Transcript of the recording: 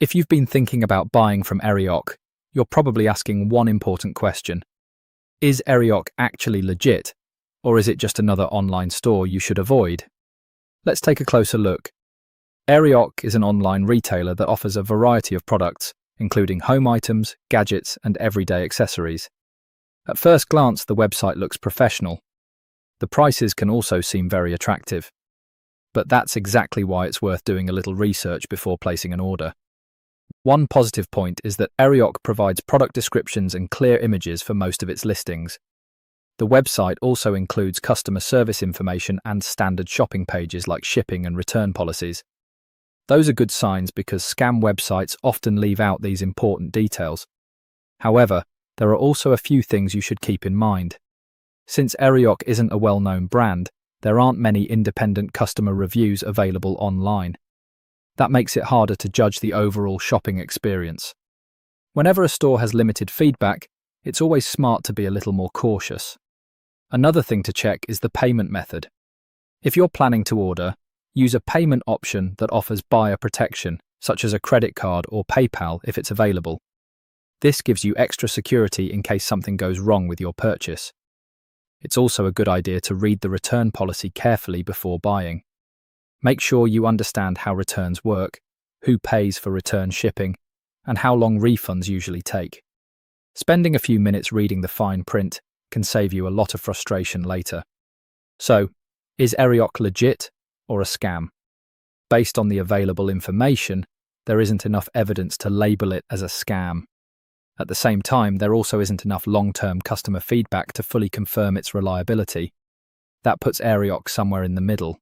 If you've been thinking about buying from Aerioq, you're probably asking one important question. Is Aerioq actually legit, or is it just another online store you should avoid? Let's take a closer look. Aerioq is an online retailer that offers a variety of products, including home items, gadgets, and everyday accessories. At first glance, the website looks professional. The prices can also seem very attractive. But that's exactly why it's worth doing a little research before placing an order. One positive point is that Aerioq provides product descriptions and clear images for most of its listings. The website also includes customer service information and standard shopping pages like shipping and return policies. Those are good signs because scam websites often leave out these important details. However, there are also a few things you should keep in mind. Since Aerioq isn't a well-known brand, there aren't many independent customer reviews available online. That makes it harder to judge the overall shopping experience. Whenever a store has limited feedback, it's always smart to be a little more cautious. Another thing to check is the payment method. If you're planning to order, use a payment option that offers buyer protection, such as a credit card or PayPal if it's available. This gives you extra security in case something goes wrong with your purchase. It's also a good idea to read the return policy carefully before buying. Make sure you understand how returns work, who pays for return shipping, and how long refunds usually take. Spending a few minutes reading the fine print can save you a lot of frustration later. So, is Aerioq legit or a scam? Based on the available information, there isn't enough evidence to label it as a scam. At the same time, there also isn't enough long-term customer feedback to fully confirm its reliability. That puts Aerioq somewhere in the middle.